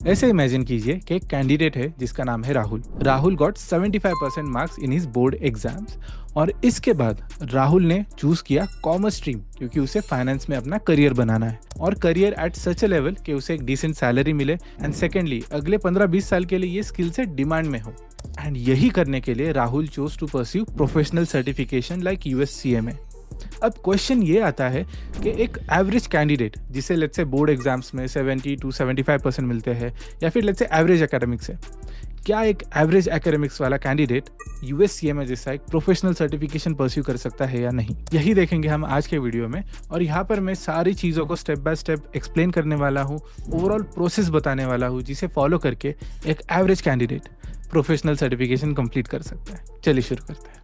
ऐसे इमेजिन कीजिए कि एक कैंडिडेट है जिसका नाम है Rahul. Rahul got 75% marks in his board exams और इसके बाद राहुल ने चूज किया कॉमर्स स्ट्रीम क्योंकि उसे फाइनेंस में अपना करियर बनाना है और career at such a level कि उसे एक डिसेंट सैलरी मिले एंड सेकेंडली अगले 15-20 साल के लिए ये स्किल से डिमांड में हो। एंड यही करने के लिए Rahul chose to pursue professional certification like USCMA। अब क्वेश्चन ये आता है कि एक एवरेज कैंडिडेट जिसे लेट्स से बोर्ड एग्जाम्स में 70 to 75% मिलते हैं या फिर लेट्स से एवरेज एकेडमिक्स है, क्या एक एवरेज एकेडमिक्स वाला कैंडिडेट USCMA जैसा एक प्रोफेशनल सर्टिफिकेशन परस्यू कर सकता है या नहीं, यही देखेंगे हम आज के वीडियो में। और यहाँ पर मैं सारी चीज़ों को स्टेप बाय स्टेप एक्सप्लेन करने वाला हूँ, ओवरऑल प्रोसेस बताने वाला हूँ जिसे फॉलो करके एक average candidate professional certification complete कर सकता है। चलिए शुरू करते हैं।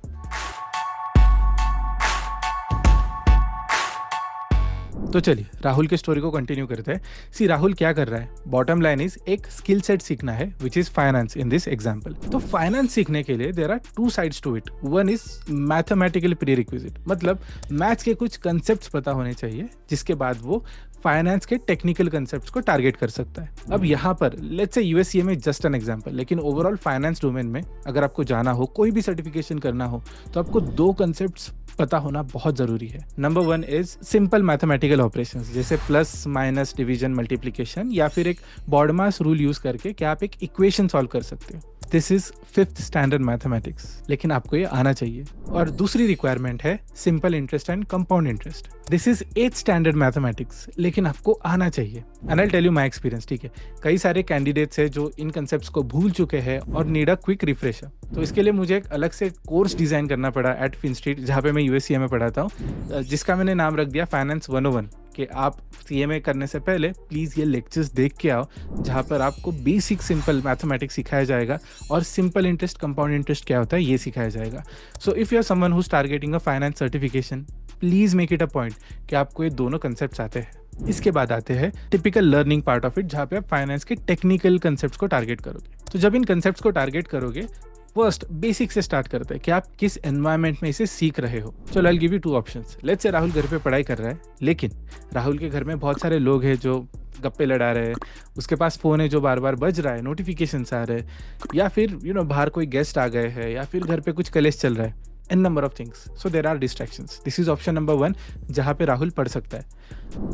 तो चलिए राहुल के स्टोरी को कंटिन्यू करते हैं। सी राहुल क्या कर रहा है, बॉटम लाइन इज एक स्किल सेट सीखना है which is finance in this example. तो फाइनेंस सीखने के लिए there are 2 sides to it. One is mathematical prerequisite, मतलब मैथ्स के कुछ कंसेप्ट पता होने चाहिए जिसके बाद वो फाइनेंस के टेक्निकल कंसेप्ट्स को टारगेट कर सकता है। अब यहाँ पर let's say USCMA just an example, लेकिन ओवरऑल फाइनेंस डोमेन में अगर आपको जाना हो, कोई भी सर्टिफिकेशन करना हो, तो आपको 2 कंसेप्ट्स पता होना बहुत जरूरी है। Number 1 is simple mathematical operations जैसे प्लस माइनस डिवीजन मल्टीप्लिकेशन या फिर एक बॉडमास रूल यूज करके क्या आप एक इक्वेशन सॉल्व कर सकते हो। This is 5th standard mathematics, लेकिन आपको ये आना चाहिए। और दूसरी रिक्वायरमेंट है simple interest and compound interest. This is 8th standard mathematics, लेकिन आपको आना चाहिए। And I tell you my experience, ठीक है। कई सारे कैंडिडेट्स हैं जो इन कंसेप्ट्स को भूल चुके हैं और नीड अ क्विक रिफ्रेशर। तो इसके लिए मुझे एक अलग से कोर्स डिजाइन करना पड़ा एट फिनस्ट्रीट, जहाँ पे मैं USCMA पढ़ाता हूँ, जिसका मैंने नाम रख दिया फाइनेंस 101 कि आप CMA करने से पहले प्लीज़ ये लेक्चर्स देख के आओ, जहाँ पर आपको बेसिक सिंपल मैथमेटिक्स सिखाया जाएगा और सिंपल इंटरेस्ट कंपाउंड इंटरेस्ट क्या होता है ये सिखाया जाएगा। So if you are someone who is targeting a finance certification, please make it a point कि आपको ये दोनों कंसेप्ट आते हैं। इसके बाद आते हैं typical learning part of it, जहाँ पे आप फाइनेंस के टेक्निकल कंसेप्ट्स को टारगेट करोगे। तो जब इन कंसेप्ट्स को टारगेट करोगे, फर्स्ट बेसिक से स्टार्ट करते हैं कि आप किस एनवायरनमेंट में इसे सीख रहे हो। चलो I give you 2 options. Let's say Rahul घर पे पढ़ाई कर रहा है, लेकिन राहुल के घर में बहुत सारे लोग हैं जो गप्पे लड़ा रहे हैं, उसके पास फ़ोन है जो बार बार बज रहा है, नोटिफिकेशंस आ रहे हैं, या फिर बाहर कोई गेस्ट आ गए हैं, या फिर घर पे कुछ कलेश चल रहा है, an number of things. So there are distractions. This is option number 1 जहाँ पे राहुल पढ़ सकता है।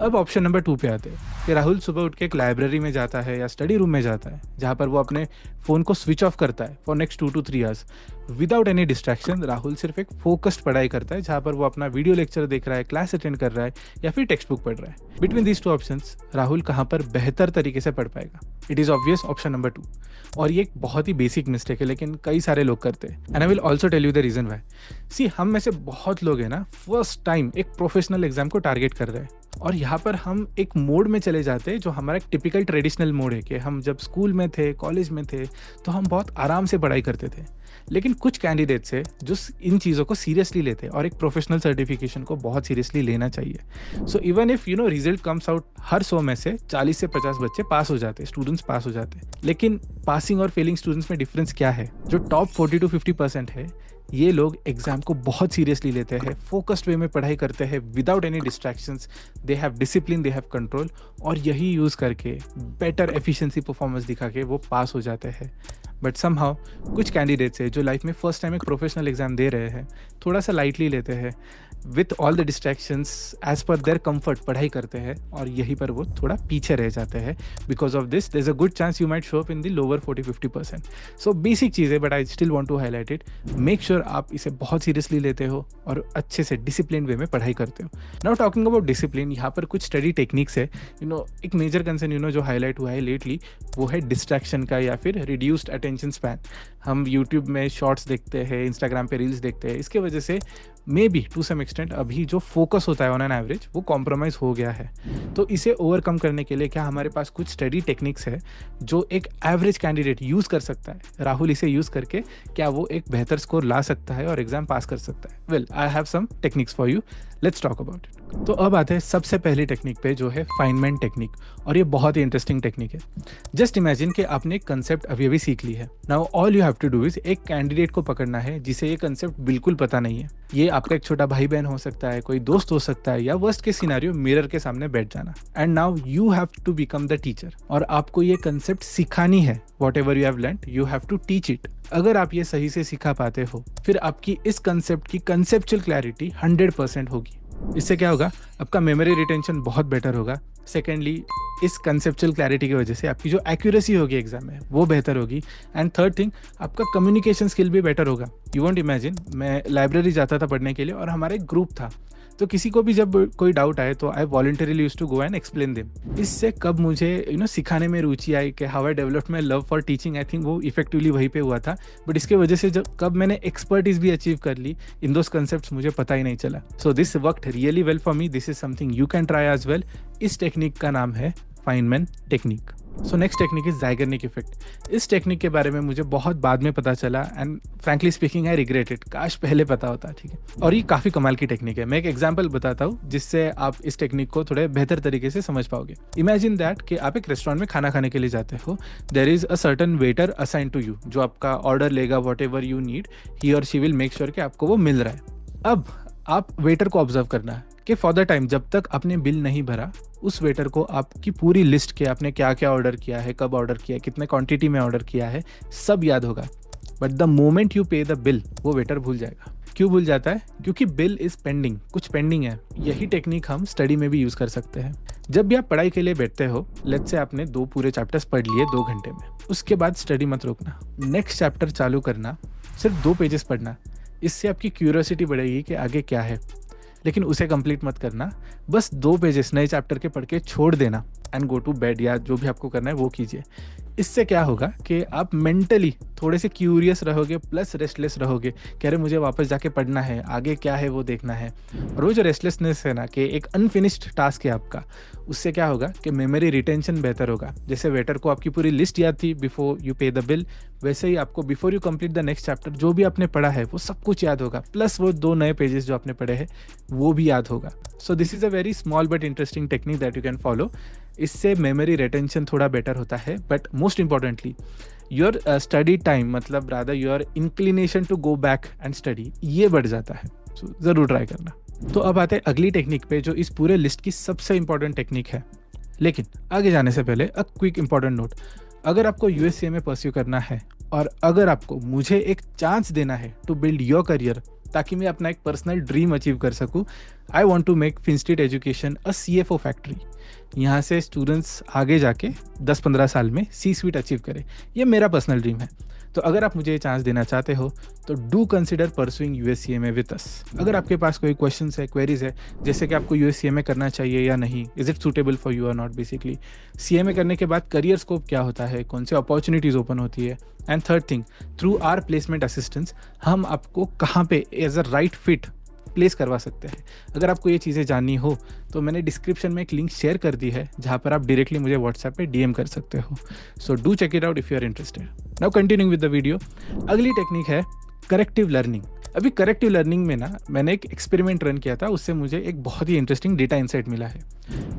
अब ऑप्शन नंबर 2 पे आते हैं कि राहुल सुबह उठ के एक लाइब्रेरी में जाता है या स्टडी रूम में जाता है, जहाँ पर वो अपने फ़ोन को स्विच ऑफ करता है for next 2 to 3 hours without any distraction. Rahul सिर्फ एक फोकस्ड पढ़ाई करता है, जहाँ पर वो अपना वीडियो लेक्चर देख रहा है, क्लास अटेंड कर रहा है या फिर टेक्स्ट बुक पढ़ रहा है। बिटवीन दीज 2 ऑप्शंस राहुल कहाँ पर बेहतर तरीके से पढ़ पाएगा? It is obvious option number 2। और ये एक बहुत ही बेसिक मिस्टेक है, लेकिन कई सारे लोग करते हैं। And I will also tell you the reason why. See, हम में से बहुत लोग हैं ना, फर्स्ट टाइम एक प्रोफेशनल एग्जाम को टारगेट कर रहे हैं और यहाँ पर हम एक मोड में चले जाते हैं जो हमारा एक टिपिकल ट्रेडिशनल मोड है कि हम जब स्कूल में थे, कॉलेज में थे, तो हम बहुत आराम से पढ़ाई करते थे। लेकिन कुछ कैंडिडेट्स है जो इन चीज़ों को सीरियसली लेते हैं और एक प्रोफेशनल सर्टिफिकेशन को बहुत सीरियसली लेना चाहिए। So even if result comes out, हर 100 में से 40 से 50 बच्चे पास हो जाते हैं, स्टूडेंट्स पास हो जाते हैं। लेकिन पासिंग और फेलिंग स्टूडेंट्स में डिफरेंस क्या है? जो टॉप 40 to 50% है, ये लोग एग्जाम को बहुत सीरियसली लेते हैं, फोकस्ड वे में पढ़ाई करते हैं without any distractions, they have discipline, they have control, और यही यूज़ करके बेटर एफिशिएंसी परफॉर्मेंस दिखा के वो पास हो जाते हैं। बट समहाउ कुछ कैंडिडेट्स है जो लाइफ में फर्स्ट टाइम एक प्रोफेशनल एग्जाम दे रहे हैं, थोड़ा सा लाइटली लेते हैं, with all the distractions as per their comfort पढ़ाई करते हैं, और यहीं पर वो थोड़ा पीछे रह जाते हैं। Because of this there is a good chance you might show up in the lower 40-50%। So basic चीज़ है, but I still want to highlight it. Make sure आप इसे बहुत सीरियसली लेते हो और अच्छे से डिसिप्लिन वे में पढ़ाई करते हो। नाउ टॉकिंग अबाउट डिसिप्लिन, यहाँ पर कुछ स्टडी टेक्निक्स है। एक मेजर कंसर्न जो हाईलाइट हुआ है लेटली, वो है डिस्ट्रैक्शन का या फिर रिड्यूस्ड अटेंशन स्पैन। हम यूट्यूब में शॉर्ट्स देखते हैं, इंस्टाग्राम पे रील्स देखते हैं, इसके वजह से maybe to some extent अभी जो फोकस होता है ऑन एन एवरेज वो कॉम्प्रोमाइज़ हो गया है। तो इसे ओवरकम करने के लिए क्या हमारे पास कुछ स्टडी टेक्निक्स है जो एक एवरेज कैंडिडेट यूज़ कर सकता है? राहुल इसे यूज़ करके क्या वो एक बेहतर स्कोर ला सकता है और एग्जाम पास कर सकता है? Well, I have some techniques for you, let's talk about it. तो अब आते हैं सबसे पहली टेक्निक पे, जो है फाइनमैन टेक्निक, और ये बहुत ही इंटरेस्टिंग टेक्निक है। जस्ट इमेजिन कि आपने एक कंसेप्ट अभी अभी सीख ली है। Now all you have to do is एक कैंडिडेट को पकड़ना है जिसे ये कंसेप्ट बिल्कुल पता नहीं है। ये आपका एक छोटा भाई बहन हो सकता है, कोई दोस्त हो सकता है, या वर्स्ट के सिनेरियो मिरर के सामने बैठ जाना। And now you have to become the teacher, और आपको ये कंसेप्ट सिखानी है। Whatever you have learned you have to teach it. अगर आप ये सही से सिखा पाते हो, फिर आपकी इस कंसेप्ट की कंसेप्चुअल क्लैरिटी 100% होगी। इससे क्या होगा, आपका मेमोरी रिटेंशन बहुत बेटर होगा। सेकेंडली, इस कंसेप्चुअल क्लैरिटी की वजह से आपकी जो एक्यूरेसी होगी एग्जाम में वो बेहतर होगी। एंड थर्ड थिंग, आपका कम्युनिकेशन स्किल भी बेटर होगा। यू वोंट इमेजिन, मैं लाइब्रेरी जाता था पढ़ने के लिए और हमारा एक ग्रुप था, तो किसी को भी जब कोई डाउट आए तो I voluntarily used to go and explain them. इससे कब मुझे सिखाने में रुचि आई कि how I developed my love for teaching, I think वो इफेक्टिवली वहीं पे हुआ था। बट इसके वजह से जब कब मैंने एक्सपर्टीज भी अचीव कर ली इन दोस कंसेप्ट्स, मुझे पता ही नहीं चला। So this worked really well for me. This is something you can try as well. इस टेक्निक का नाम है Feynman technique. So next technique is Zeigarnik effect. इस टेक्निक के बारे में मुझे बहुत बाद में पता चला, and frankly speaking I regret it. काश पहले पता होता, ठीक है। और ये काफ़ी कमाल की टेक्निक है। मैं एक एग्जांपल बताता हूँ जिससे आप इस टेक्निक को थोड़े बेहतर तरीके से समझ पाओगे। इमेजिन दैट कि आप एक रेस्टोरेंट में खाना खाने के लिए जाते हो। There is a certain waiter assign to you, जो आपका ऑर्डर लेगा, whatever you need, he और शी विल मेक श्योर कि आपको वो मिल रहा है। अब आप वेटर को ऑब्जर्व करना है कि फॉर द टाइम जब तक आपने बिल नहीं भरा, उस वेटर को आपकी पूरी लिस्ट के आपने क्या क्या ऑर्डर किया है, कब ऑर्डर किया है, कितने क्वांटिटी में ऑर्डर किया है, सब याद होगा। बट द मोमेंट यू पे द बिल, वो वेटर भूल जाएगा। क्यों भूल जाता है? क्योंकि बिल इज पेंडिंग, कुछ पेंडिंग है। यही टेक्निक हम स्टडी में भी यूज कर सकते हैं। जब भी आप पढ़ाई के लिए बैठते हो, लेट्स से आपने 2 पूरे चैप्टर्स पढ़ लिए 2 घंटे में, उसके बाद स्टडी मत रोकना, नेक्स्ट चैप्टर चालू करना, सिर्फ 2 पेजेस पढ़ना। इससे आपकी क्यूरियोसिटी बढ़ेगी कि आगे क्या है, लेकिन उसे कंप्लीट मत करना। बस 2 पेजेस नए चैप्टर के पढ़ के छोड़ देना एंड गो टू बेड, या जो भी आपको करना है वो कीजिए। इससे क्या होगा कि आप मेंटली थोड़े से क्यूरियस रहोगे, प्लस रेस्टलेस रहोगे कि अरे मुझे वापस जाके पढ़ना है, आगे क्या है वो देखना है। और वो जो रेस्टलेसनेस है ना, कि एक अनफिनिश्ड टास्क है आपका, उससे क्या होगा कि मेमोरी रिटेंशन बेहतर होगा। जैसे वेटर को आपकी पूरी लिस्ट याद थी बिफोर यू पे द बिल, वैसे ही आपको before you complete the next chapter जो भी आपने पढ़ा है वो सब कुछ याद होगा, प्लस वो 2 नए पेजेस जो आपने पढ़े हैं वो भी याद होगा। So this is a very small but interesting technique that you can follow. इससे मेमोरी रिटेंशन थोड़ा बेटर होता है, but most importantly your study time, मतलब rather your inclination to go back and study, ये बढ़ जाता है। सो ज़रूर ट्राई करना। तो अब आते हैं अगली टेक्निक पे, जो इस पूरे लिस्ट की सबसे इंपॉर्टेंट टेक्निक है। लेकिन आगे जाने से पहले अ क्विक इंपॉर्टेंट नोट, अगर आपको यूएससीए में परस्यू करना है और अगर आपको मुझे एक चांस देना है टू बिल्ड योर करियर, ताकि मैं अपना एक पर्सनल ड्रीम अचीव कर सकूं, I want to make Finstate education a CFO factory. यहाँ से स्टूडेंट्स आगे जाके 10-15 साल में C-suite अचीव करें, ये मेरा पर्सनल ड्रीम है। तो अगर आप मुझे ये चांस देना चाहते हो तो डू कंसिडर परसुइंग यूएससीए में विद अस। अगर आपके पास कोई क्वेश्चंस है, क्वेरीज है, जैसे कि आपको यूएससीए में करना चाहिए या नहीं, is it suitable for you और नॉट, बेसिकली सीएमए करने के बाद करियर स्कोप क्या होता है, कौन से अपॉर्चुनिटीज ओपन होती है, and third thing, through our placement assistance हम आपको कहाँ पे as a right fit place करवा सकते हैं। अगर आपको ये चीज़ें जाननी हो तो मैंने डिस्क्रिप्शन में एक लिंक शेयर कर दी है, जहाँ पर आप डायरेक्टली मुझे व्हाट्सएप पे DM कर सकते हो। So do check it out if you are interested. Now continuing with the video, अगली टेक्निक है करेक्टिव लर्निंग। अभी करेक्टिव लर्निंग में ना मैंने एक एक्सपेरिमेंट रन किया था, उससे मुझे एक बहुत ही इंटरेस्टिंग डेटा इंसाइट मिला है।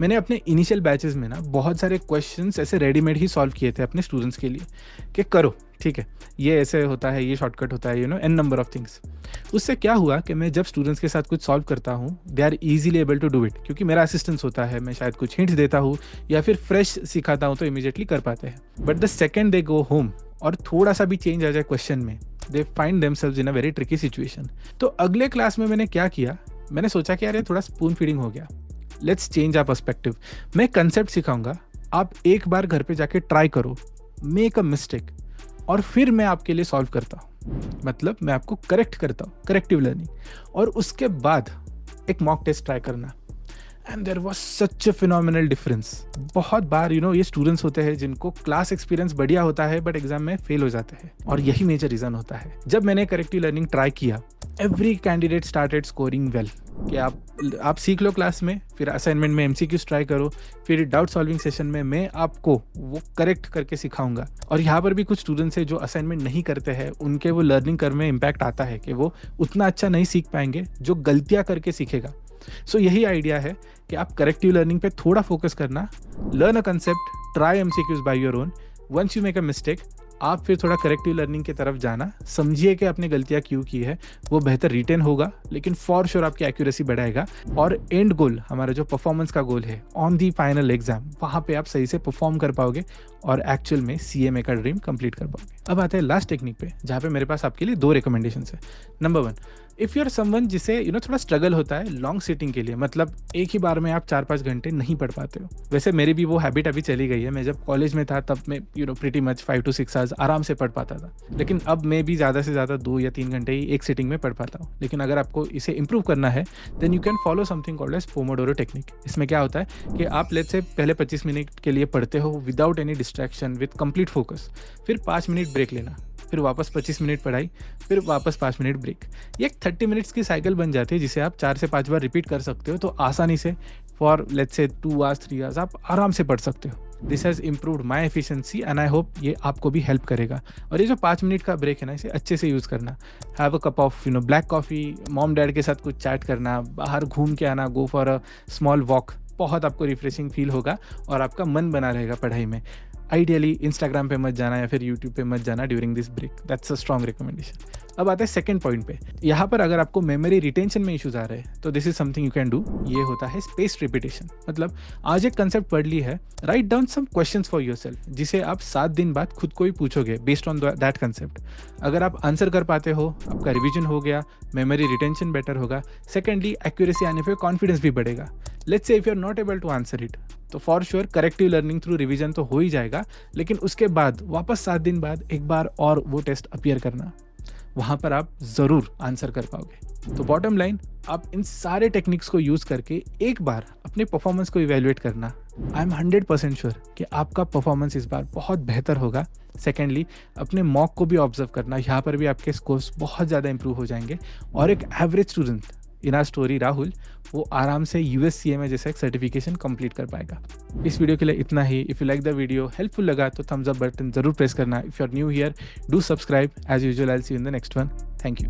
मैंने अपने इनिशियल बैचेस में ना बहुत सारे क्वेश्चंस ऐसे रेडीमेड ही सॉल्व किए थे अपने स्टूडेंट्स के लिए, कि करो ठीक है, ये ऐसे होता है, ये शॉर्टकट होता है, एन नंबर ऑफ थिंग्स। उससे क्या हुआ कि मैं जब स्टूडेंट्स के साथ कुछ सॉल्व करता हूँ, they are easily able to do it, क्योंकि मेरा असिस्टेंस होता है, मैं शायद कुछ हिंट्स देता हूँ या फिर फ्रेश सिखाता हूँ तो इमीडिएटली कर पाते हैं। But the second they go home और थोड़ा सा भी चेंज आ जाए क्वेश्चन में, they find themselves in a very tricky situation. तो अगले क्लास में मैंने क्या किया, मैंने सोचा कि यार ये थोड़ा स्पून फीडिंग हो गया, लेट्स चेंज आवर पर्सपेक्टिव। मैं कंसेप्ट सिखाऊंगा, आप एक बार घर पे जाके ट्राई करो, मेक अ मिस्टेक, और फिर मैं आपके लिए सॉल्व करता हूँ, मतलब मैं आपको करेक्ट करता हूँ, करेक्टिव लर्निंग। और उसके बाद एक मॉक टेस्ट ट्राई करना, and there was such a phenomenal difference. बहुत बार ये स्टूडेंट्स होते हैं जिनको क्लास एक्सपीरियंस बढ़िया होता है बट एग्जाम में फेल हो जाते हैं, और यही मेजर रीज़न होता है। जब मैंने करेक्टिव लर्निंग ट्राई किया, every candidate started scoring well, कि आप सीख लो क्लास में, फिर असाइनमेंट में MCQs ट्राई करो, फिर डाउट सॉल्विंग सेशन में मैं आपको वो करेक्ट करके सिखाऊंगा। और यहाँ पर भी कुछ स्टूडेंट्स हैं जो असाइनमेंट नहीं करते हैं, उनके वो लर्निंग कर्व में इम्पैक्ट आता है कि वो उतना अच्छा नहीं सीख पाएंगे जो गलतियाँ करके सीखेगा। सो यही आइडिया है कि आप करेक्टिव लर्निंग पे थोड़ा फोकस करना, learn a concept, try MCQs by your own, once you make a mistake आप फिर थोड़ा करेक्टिव लर्निंग की तरफ जाना, समझिए कि आपने गलतियाँ क्यों की है, वो बेहतर रिटेन होगा, लेकिन फॉर श्योर आपकी एक्यूरेसी बढ़ाएगा। और एंड गोल, हमारा जो परफॉर्मेंस का गोल है ऑन दी फाइनल एग्जाम, वहाँ पे आप सही से परफॉर्म कर पाओगे और एक्चुअल में CMA का ड्रीम कंप्लीट कर पाओगे। अब आते हैं लास्ट टेक्निक पे, जहाँ पे मेरे पास आपके लिए 2 रिकमेंडेशन है। Number 1, if you are someone जिसे थोड़ा स्ट्रगल होता है लॉन्ग सिटिंग के लिए, मतलब एक ही बार में आप 4-5 घंटे नहीं पढ़ पाते हो। वैसे मेरी भी वो हैबिट अभी चली गई है। मैं जब कॉलेज में था तब मैं प्रीटी मच 5 to 6 आवर्स आराम से पढ़ पाता था, लेकिन अब मैं भी ज़्यादा से ज़्यादा 2 या 3 घंटे ही एक सिटिंग में पढ़ पाता हूँ। लेकिन अगर आपको इसे इंप्रूव करना है then you can follow something called as pomodoro technique. इसमें क्या होता है कि आप लेट्स से पहले 25 मिनट के लिए पढ़ते हो without any distraction, with complete focus, फिर 5 मिनट ब्रेक लेना, फिर वापस 25 मिनट पढ़ाई, फिर वापस 5 मिनट ब्रेक। ये एक 30 मिनट्स की साइकिल बन जाती है जिसे आप 4 से 5 बार रिपीट कर सकते हो। तो आसानी से for let's say 2 hours 3 hours आप आराम से पढ़ सकते हो। This has improved my efficiency and I hope ये आपको भी हेल्प करेगा। और ये जो 5 मिनट का ब्रेक है ना, इसे अच्छे से यूज़ करना। Have a cup of black coffee, mom dad के साथ कुछ चैट करना, बाहर घूम के आना, go for a small walk, बहुत आपको रिफ्रेशिंग फील होगा और आपका मन बना रहेगा पढ़ाई में। आइडियली इंस्टाग्राम पे मत जाना या फिर यूट्यूब पे मत जाना during this break. That's a strong recommendation. अब आते हैं सेकंड पॉइंट पे। यहाँ पर अगर आपको मेमोरी रिटेंशन में इश्यूज आ रहे हैं तो this is something you can do. ये होता है स्पेस्ड रिपीटेशन। मतलब आज एक कंसेप्ट पढ़ ली है, write down some questions for yourself, जिसे आप 7 दिन बाद खुद को ही पूछोगे बेस्ड ऑन दैट कंसेप्ट। अगर आप आंसर कर पाते हो, आपका रिविजन हो गया, मेमोरी रिटेंशन बेटर होगा। सेकेंडली एक्यूरेसी आने पर कॉन्फिडेंस भी बढ़ेगा। Let's say if you are not able to answer it तो for sure corrective learning through revision तो हो ही जाएगा, लेकिन उसके बाद वापस 7 दिन बाद एक बार और वो टेस्ट अपीयर करना, वहाँ पर आप ज़रूर आंसर कर पाओगे। तो बॉटम लाइन, आप इन सारे टेक्निक्स को यूज़ करके एक बार अपने परफॉर्मेंस को इवेल्युएट करना। आई एम 100% श्योर कि आपका परफॉर्मेंस इस बार बहुत बेहतर होगा। सेकेंडली, अपने मॉक को भी ऑब्जर्व करना, यहाँ पर भी आपके स्कोर्स बहुत ज़्यादा इंप्रूव हो जाएंगे। और एक average student in are story Rahul, वो आराम से USCMA जैसा एक सर्टिफिकेशन कंप्लीट कर पाएगा। इस वीडियो के लिए इतना ही। If you like the video, helpful लगा तो थम्स अप बटन जरूर प्रेस करना। If you are new here, do subscribe. As usual, I will see you in the next one. Thank you.